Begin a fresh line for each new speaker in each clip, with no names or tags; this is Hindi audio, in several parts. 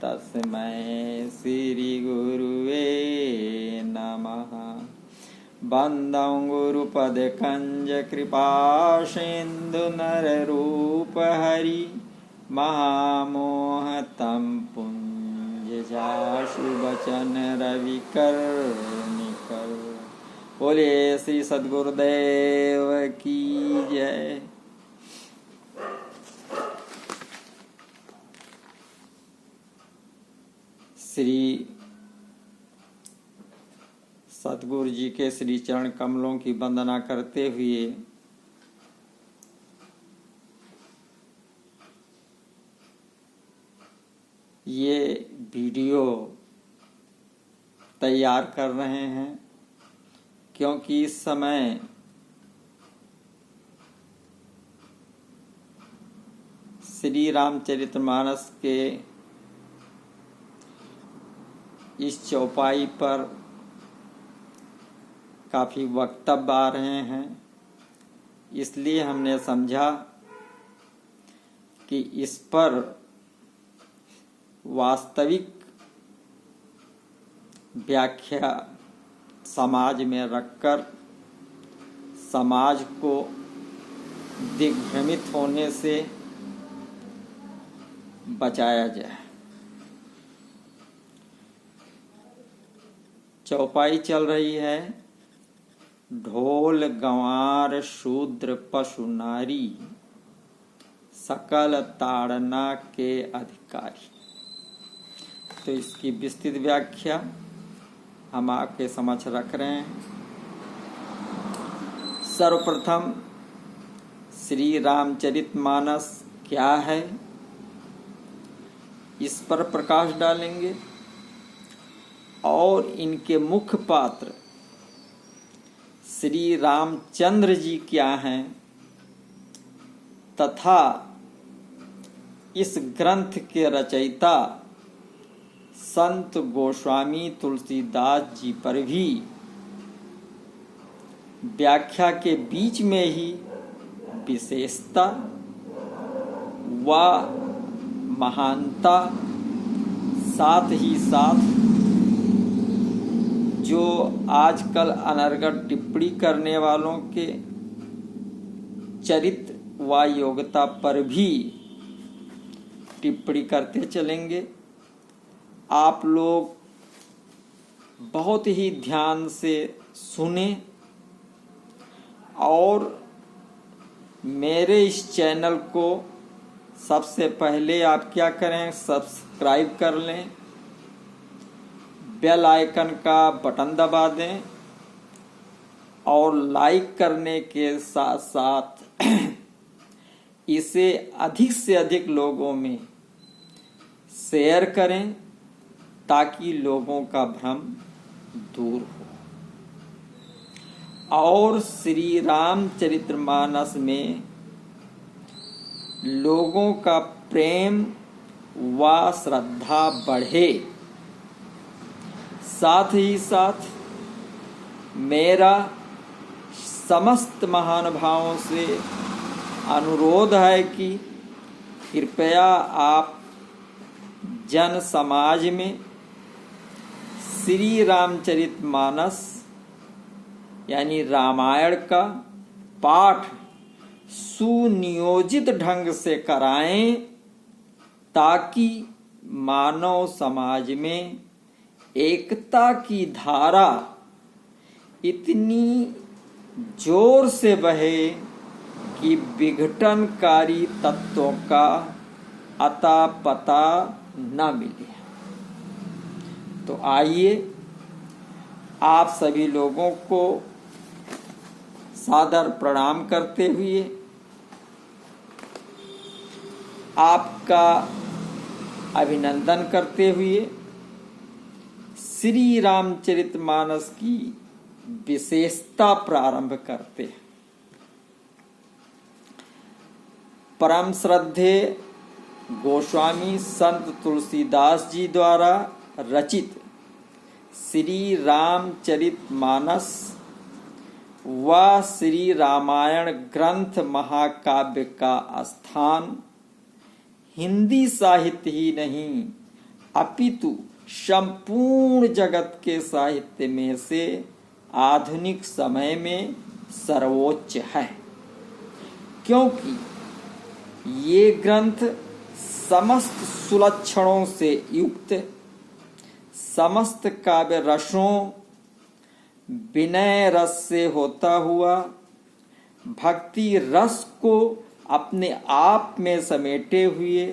तस्मै श्री गुरुवे नमः। बंदं गुरुपदकंज कृपा सिंधु नररूप हरि महामोहतं पुंजजाशु वचन रविकर्णिकर। बोले श्री सद्गुरुदेव की जय। श्री सतगुरु जी के श्री चरण कमलों की वंदना करते हुए ये वीडियो तैयार कर रहे हैं, क्योंकि इस समय श्री रामचरितमानस के इस चौपाई पर काफी वक्तव्य आ रहे हैं। इसलिए हमने समझा कि इस पर वास्तविक व्याख्या समाज में रखकर समाज को दिग्भ्रमित होने से बचाया जाए। चौपाई चल रही है, ढोल गंवार शूद्र पशु नारी सकल ताड़ना के अधिकारी। तो इसकी विस्तृत व्याख्या हम आपके समक्ष रख रहे हैं। सर्वप्रथम श्री रामचरितमानस क्या है, इस पर प्रकाश डालेंगे और इनके मुख्य पात्र श्री रामचंद्र जी क्या हैं तथा इस ग्रंथ के रचयिता संत गोस्वामी तुलसीदास जी पर भी व्याख्या के बीच में ही विशेषता व महानता, साथ ही साथ जो आजकल अनर्गल टिप्पणी करने वालों के चरित्र व योग्यता पर भी टिप्पणी करते चलेंगे। आप लोग बहुत ही ध्यान से सुने और मेरे इस चैनल को सबसे पहले आप क्या करें, सब्सक्राइब कर लें, बेल आइकन का बटन दबा दें और लाइक करने के साथ साथ इसे अधिक से अधिक लोगों में शेयर करें ताकि लोगों का भ्रम दूर हो और श्री रामचरितमानस में लोगों का प्रेम व श्रद्धा बढ़े। साथ ही साथ मेरा समस्त महानुभावों से अनुरोध है कि कृपया आप जन समाज में श्री रामचरितमानस यानी रामायण का पाठ सुनियोजित ढंग से कराएं ताकि मानव समाज में एकता की धारा इतनी जोर से बहे कि विघटनकारी तत्वों का अता पता न मिले। तो आइए आप सभी लोगों को सादर प्रणाम करते हुए आपका अभिनंदन करते हुए श्री रामचरितमानस की विशेषता प्रारंभ करते हैं। परम श्रद्धेय गोस्वामी संत तुलसीदास जी द्वारा रचित श्री रामचरितमानस व श्री रामायण ग्रंथ महाकाव्य का स्थान हिंदी साहित्य ही नहीं अपितु संपूर्ण जगत के साहित्य में से आधुनिक समय में सर्वोच्च है, क्योंकि ये ग्रंथ समस्त सुलक्षणों से युक्त, समस्त काव्य रसों विनय रस से होता हुआ, भक्ति रस को अपने आप में समेटे हुए,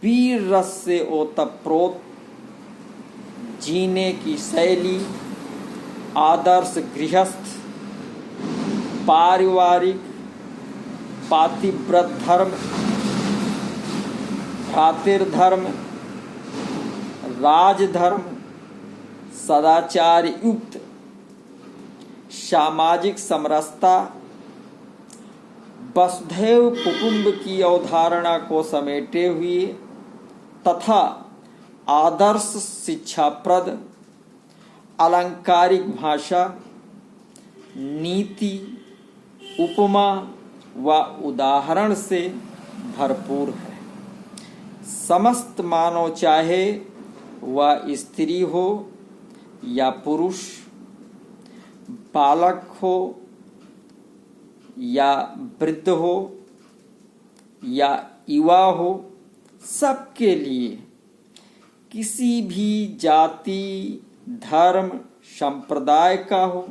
वीर रस से ओतप्रोत जीने की शैली, आदर्श गृहस्थ, पारिवारिक पातिव्रत धर्म, भ्रातृधर्म, राजधर्म, सदाचार युक्त सामाजिक समरसता, वसुधैव कुटुंब की अवधारणा को समेटे हुए तथा आदर्श शिक्षाप्रद अलंकारिक भाषा, नीति, उपमा व उदाहरण से भरपूर है। समस्त मानव, चाहे वह स्त्री हो या पुरुष, बालक हो या वृद्ध हो या युवा हो, सबके लिए, किसी भी जाति धर्म संप्रदाय का हो,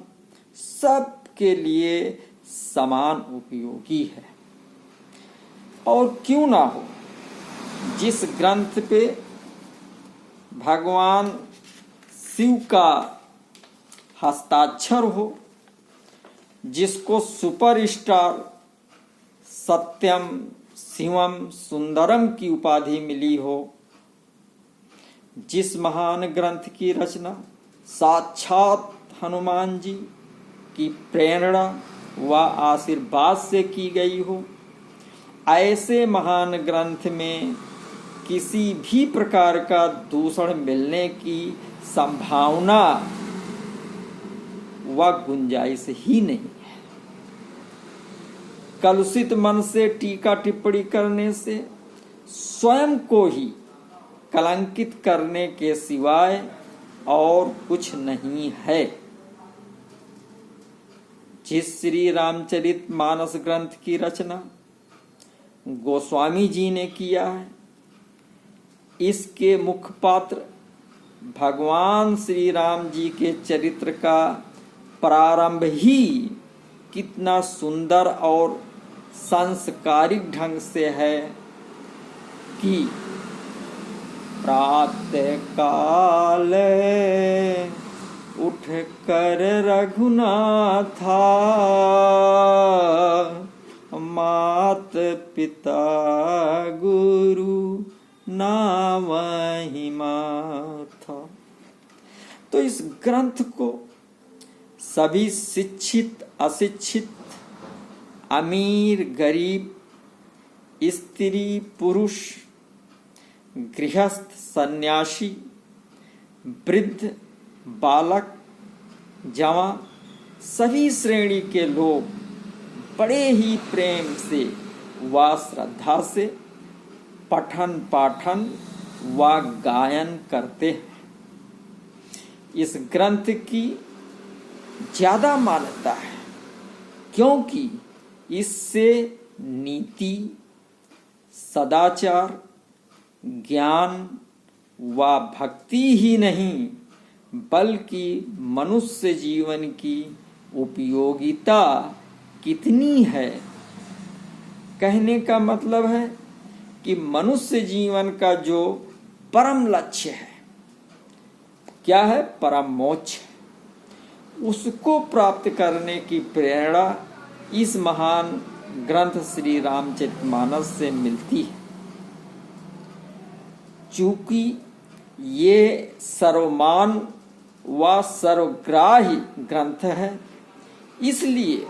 सबके लिए समान उपयोगी है। और क्यों ना हो, जिस ग्रंथ पे भगवान शिव का हस्ताक्षर हो, जिसको सुपरस्टार सत्यम शिवम सुंदरम की उपाधि मिली हो, जिस महान ग्रंथ की रचना साक्षात हनुमान जी की प्रेरणा व आशीर्वाद से की गई हो, ऐसे महान ग्रंथ में किसी भी प्रकार का दूषण मिलने की संभावना व गुंजाइश ही नहीं है। कलुषित मन से टीका टिप्पणी करने से स्वयं को ही कलंकित करने के सिवाय और कुछ नहीं है। जिस श्री रामचरित मानस ग्रंथ की रचना गोस्वामी जी ने किया है, इसके मुख्य पात्र भगवान श्री राम जी के चरित्र का प्रारंभ ही कितना सुंदर और संस्कारिक ढंग से है कि प्रातः काल उठ कर रघुनाथा, मात पिता गुरु नावहि माथा। तो इस ग्रंथ को सभी शिक्षित अशिक्षित, अमीर गरीब, स्त्री पुरुष, गृहस्थ सन्यासी, वृद्ध बालक जवान, सभी श्रेणी के लोग बड़े ही प्रेम से व श्रद्धा से पठन पाठन व गायन करते हैं। इस ग्रंथ की ज्यादा मान्यता है, क्योंकि इससे नीति, सदाचार, ज्ञान व भक्ति ही नहीं, बल्कि मनुष्य जीवन की उपयोगिता कितनी है। कहने का मतलब है कि मनुष्य जीवन का जो परम लक्ष्य है, क्या है? परम मोक्ष। उसको प्राप्त करने की प्रेरणा इस महान ग्रंथ श्री रामचरितमानस से मिलती है। चूंकि ये सर्वमान व सर्वग्राही ग्रंथ है, इसलिए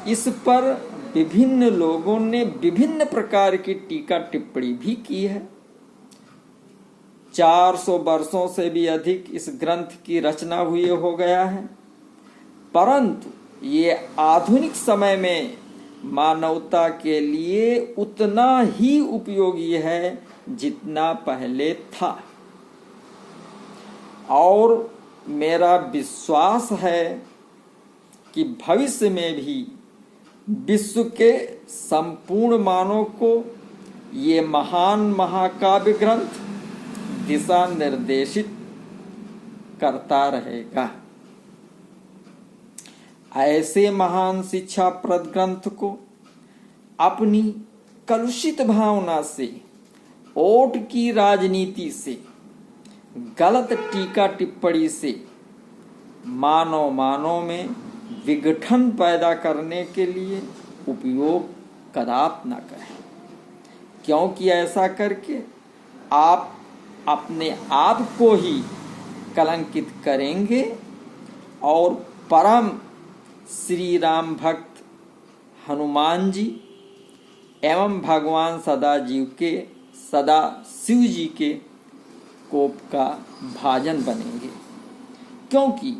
इस पर विभिन्न लोगों ने विभिन्न प्रकार की टीका टिप्पणी भी की है। 400 वर्षों से भी अधिक इस ग्रंथ की रचना हुई हो गया है, परंतु ये आधुनिक समय में मानवता के लिए उतना ही उपयोगी है जितना पहले था। और मेरा विश्वास है कि भविष्य में भी विश्व के संपूर्ण मानव को ये महान महाकाव्य ग्रंथ दिशा निर्देशित करता रहेगा। ऐसे महान शिक्षाप्रद ग्रंथ को अपनी कलुषित भावना से, ओट की राजनीति से, गलत टीका टिप्पणी से मानव में विघटन पैदा करने के लिए उपयोग कदापि न करें, क्योंकि ऐसा करके आप अपने आप को ही कलंकित करेंगे और परम श्री राम भक्त हनुमान जी एवं भगवान सदा शिव जी के कोप का भाजन बनेंगे, क्योंकि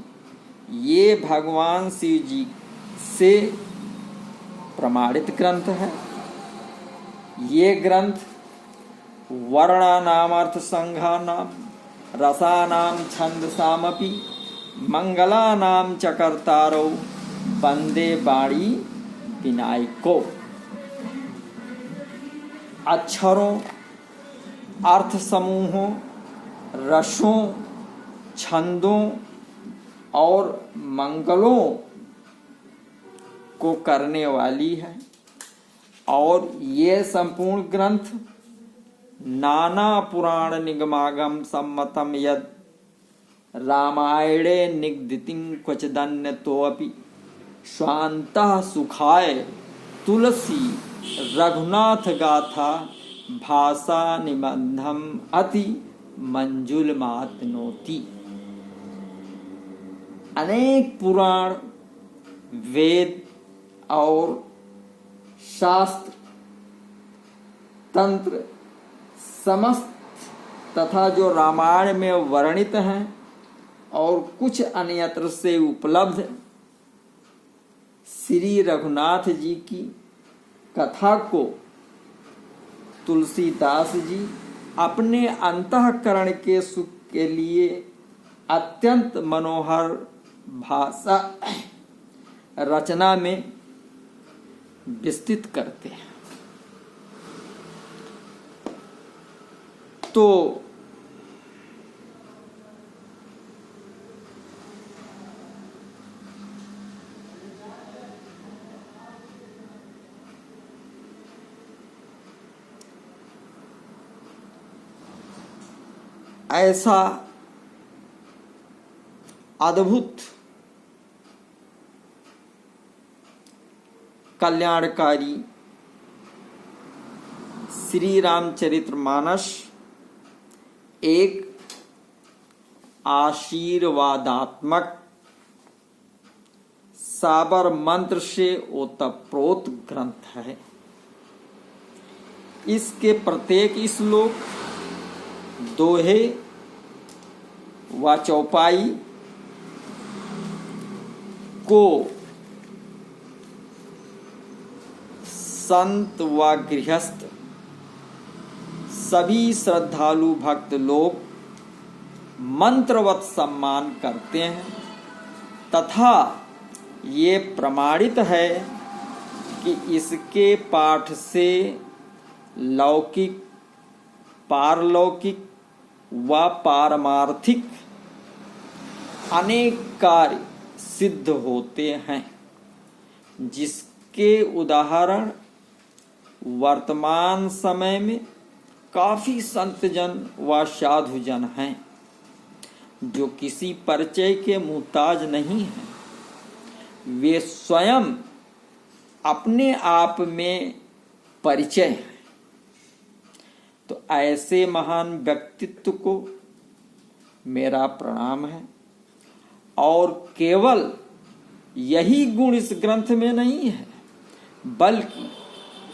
ये भगवान शिव जी से प्रमाणित ग्रंथ है। ये ग्रंथ वर्णानामर्थ संघानाम रसानाम छंदसामपि मंगलानाम चकर्तारो वंदे वाणी विनायको। अक्षरों, अर्थ समूहों, रसों, छंदों और मंगलों को करने वाली है और ये संपूर्ण ग्रंथ नाना पुराण निगमागम सम्मतम यद रामायणे निगदितिं क्वचिदन्य तोऽपि स्वान्तः सुखाय तुलसी रघुनाथ गाथा भाषा निबंधम अति मंजुल मातनोति। अनेक पुराण, वेद और शास्त्र, तंत्र समस्त तथा जो रामायण में वर्णित हैं और कुछ अन्यत्र से उपलब्ध श्री रघुनाथ जी की कथा को तुलसीदास जी अपने अंतःकरण के सुख के लिए अत्यंत मनोहर भाषा रचना में विस्तृत करते हैं। तो ऐसा अद्भुत कल्याणकारी श्री रामचरितमानस एक आशीर्वादात्मक साबर मंत्र से ओतप्रोत ग्रंथ है। इसके प्रत्येक श्लोक, दोहे व चौपाई को संत व गृहस्थ सभी श्रद्धालु भक्त लोग मंत्रवत सम्मान करते हैं तथा ये प्रमाणित है कि इसके पाठ से लौकिक, पारलौकिक व पारमार्थिक अनेक कार्य सिद्ध होते हैं, जिसके उदाहरण वर्तमान समय में काफी संतजन व साधुजन हैं जो किसी परिचय के मुहताज नहीं हैं। वे स्वयं अपने आप में परिचय हैं। तो ऐसे महान व्यक्तित्व को मेरा प्रणाम है। और केवल यही गुण इस ग्रंथ में नहीं है, बल्कि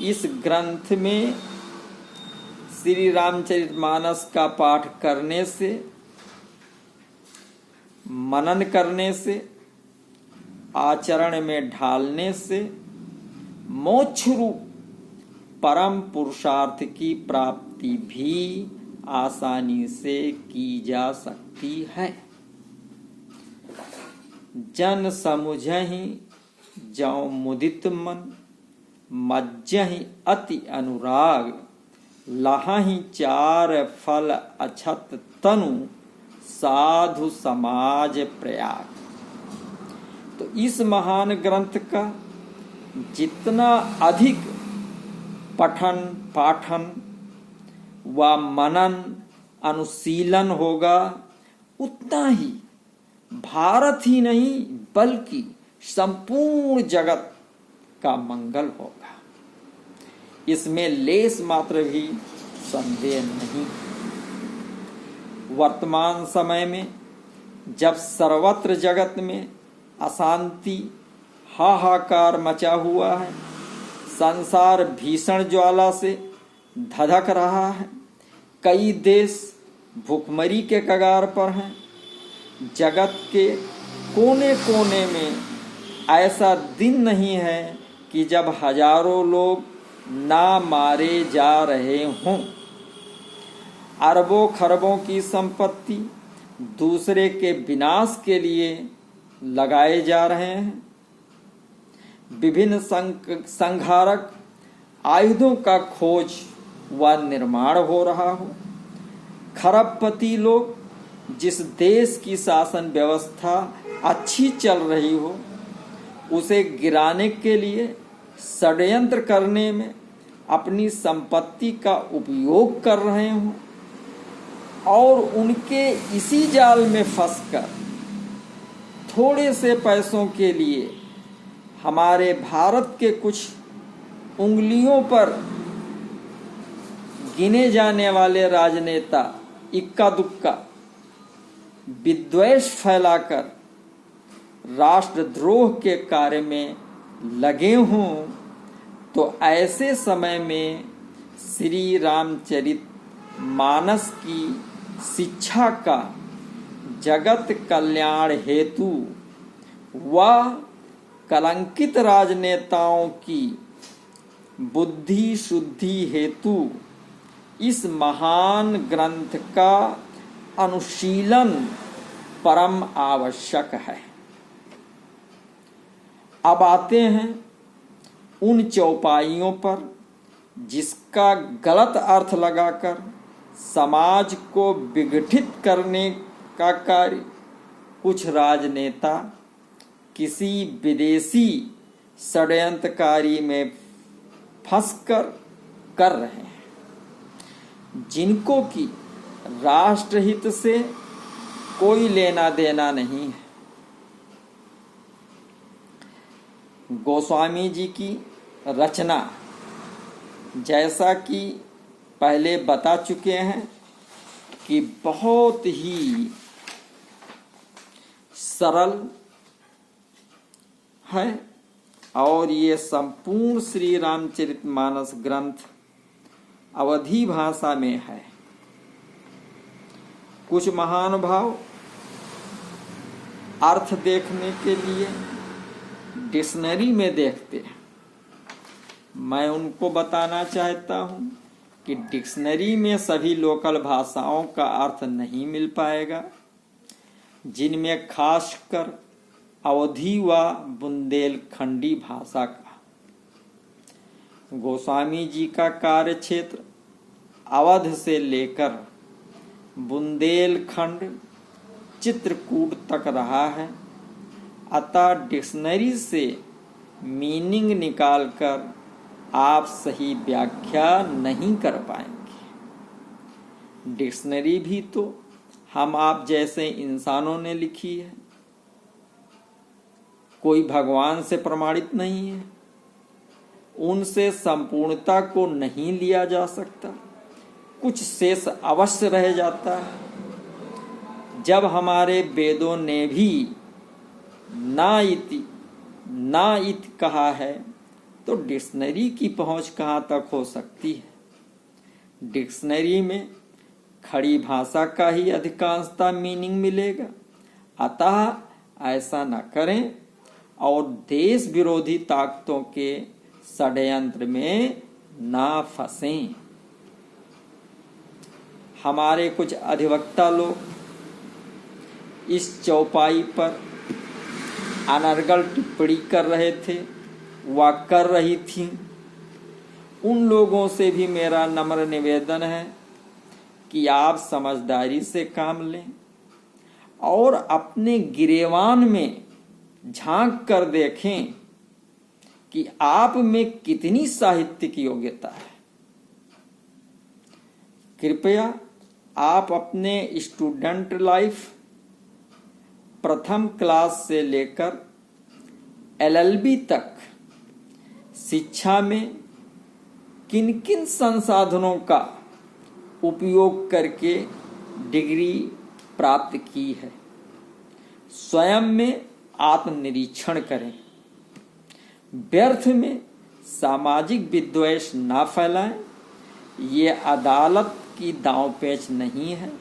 इस ग्रंथ में श्री रामचरितमानस का पाठ करने से, मनन करने से, आचरण में ढालने से मोक्ष रूप परम पुरुषार्थ की प्राप्ति भी आसानी से की जा सकती है। जन समुझहि जौ मुदित मन, मज्जहि अति अनुराग, लहहि चार फल अछत तनु, साधु समाज प्रयाग। तो इस महान ग्रंथ का जितना अधिक पठन पाठन व मनन अनुशीलन होगा, उतना ही भारत ही नहीं बल्कि संपूर्ण जगत का मंगल होगा। इसमें लेस मात्र भी संदेह नहीं। वर्तमान समय में जब सर्वत्र जगत में अशांति हाहाकार मचा हुआ है, संसार भीषण ज्वाला से धधक रहा है, कई देश भूखमरी के कगार पर हैं, जगत के कोने कोने में ऐसा दिन नहीं है कि जब हजारों लोग ना मारे जा रहे हों। अरबों खरबों की संपत्ति दूसरे के विनाश के लिए लगाए जा रहे हैं। विभिन्न संहारक आयुधों का खोज व निर्माण हो रहा हो। खरबपति लोग जिस देश की शासन व्यवस्था अच्छी चल रही हो, उसे गिराने के लिए षड्यंत्र करने में अपनी संपत्ति का उपयोग कर रहे हों और उनके इसी जाल में फंसकर थोड़े से पैसों के लिए हमारे भारत के कुछ उंगलियों पर गिने जाने वाले राजनेता इक्का दुक्का विद्वेष फैलाकर राष्ट्रद्रोह के कार्य में लगे हों, तो ऐसे समय में श्री रामचरित मानस की शिक्षा का जगत कल्याण हेतु व कलंकित राजनेताओं की बुद्धि शुद्धि हेतु इस महान ग्रंथ का अनुशीलन परम आवश्यक है। अब आते हैं उन चौपाइयों पर जिसका गलत अर्थ लगाकर समाज को विघटित करने का कार्य कुछ राजनेता किसी विदेशी षड्यंत्रकारी में फंसकर कर रहे हैं, जिनको कि राष्ट्रहित से कोई लेना देना नहीं है। गोस्वामी जी की रचना, जैसा कि पहले बता चुके हैं, कि बहुत ही सरल है और ये संपूर्ण श्री रामचरितमानस ग्रंथ अवधी भाषा में है। कुछ महानुभाव अर्थ देखने के लिए डिक्शनरी में देखते हैं। मैं उनको बताना चाहता हूं कि डिक्शनरी में सभी लोकल भाषाओं का अर्थ नहीं मिल पाएगा, जिनमें खासकर अवधी व बुंदेलखंडी भाषा का। गोस्वामी जी का कार्य क्षेत्र अवध से लेकर बुंदेलखंड चित्रकूट तक रहा है, अतः डिक्शनरी से मीनिंग निकालकर आप सही व्याख्या नहीं कर पाएंगे। डिक्शनरी भी तो हम आप जैसे इंसानों ने लिखी है, कोई भगवान से प्रमाणित नहीं है, उनसे संपूर्णता को नहीं लिया जा सकता, कुछ शेष अवश्य रह जाता है। जब हमारे वेदों ने भी ना इति कहा है, तो डिक्शनरी की पहुंच कहाँ तक हो सकती है। डिक्शनरी में खड़ी भाषा का ही अधिकांशता मीनिंग मिलेगा, अतः ऐसा न करें और देश विरोधी ताकतों के षड्यंत्र में ना फंसें। हमारे कुछ अधिवक्ता लोग इस चौपाई पर अनर्गल टिप्पणी कर रहे थे व कर रही थीं। उन लोगों से भी मेरा नम्र निवेदन है कि आप समझदारी से काम लें और अपने गिरेबान में झांक कर देखें कि आप में कितनी साहित्यिक योग्यता है। कृपया आप अपने स्टूडेंट लाइफ प्रथम क्लास से लेकर LLB तक शिक्षा में किन किन संसाधनों का उपयोग करके डिग्री प्राप्त की है, स्वयं में आत्मनिरीक्षण करें। व्यर्थ में सामाजिक विद्वेष ना फैलाएं। ये अदालत की दांवपेच नहीं है।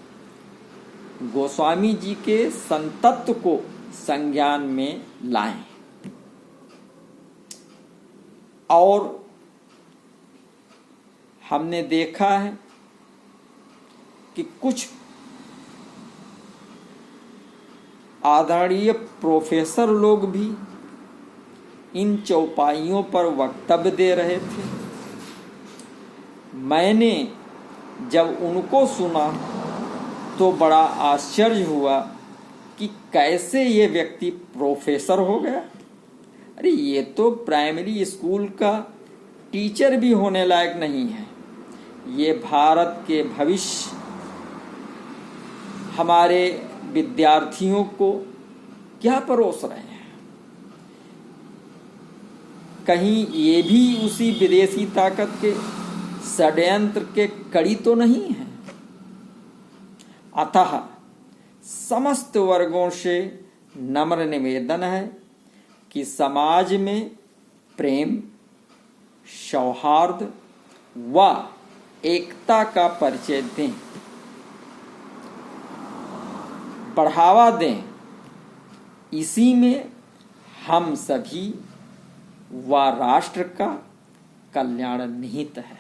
गोस्वामी जी के संतत्व को संज्ञान में लाएं। और हमने देखा है कि कुछ आदरणीय प्रोफेसर लोग भी इन चौपाइयों पर वक्तव्य दे रहे थे। मैंने जब उनको सुना तो बड़ा आश्चर्य हुआ कि कैसे ये व्यक्ति प्रोफेसर हो गया। अरे ये तो प्राइमरी स्कूल का टीचर भी होने लायक नहीं है। ये भारत के भविष्य हमारे विद्यार्थियों को क्या परोस रहे हैं। कहीं ये भी उसी विदेशी ताकत के षड्यंत्र के कड़ी तो नहीं है। अतः समस्त वर्गों से नम्र निवेदन है कि समाज में प्रेम, सौहार्द व एकता का परिचय दें, बढ़ावा दें। इसी में हम सभी व राष्ट्र का कल्याण निहित है।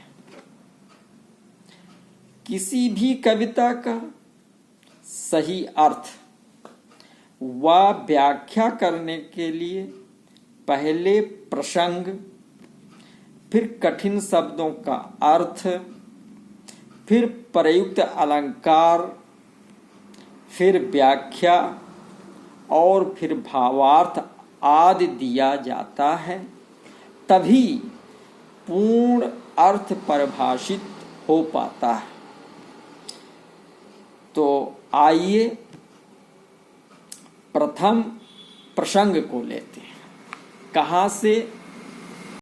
किसी भी कविता का सही अर्थ व व्याख्या करने के लिए पहले प्रसंग, फिर कठिन शब्दों का अर्थ, फिर प्रयुक्त अलंकार, फिर व्याख्या और फिर भावार्थ आदि दिया जाता है, तभी पूर्ण अर्थ परिभाषित हो पाता है। तो आइए प्रथम प्रसंग को लेते हैं। कहाँ से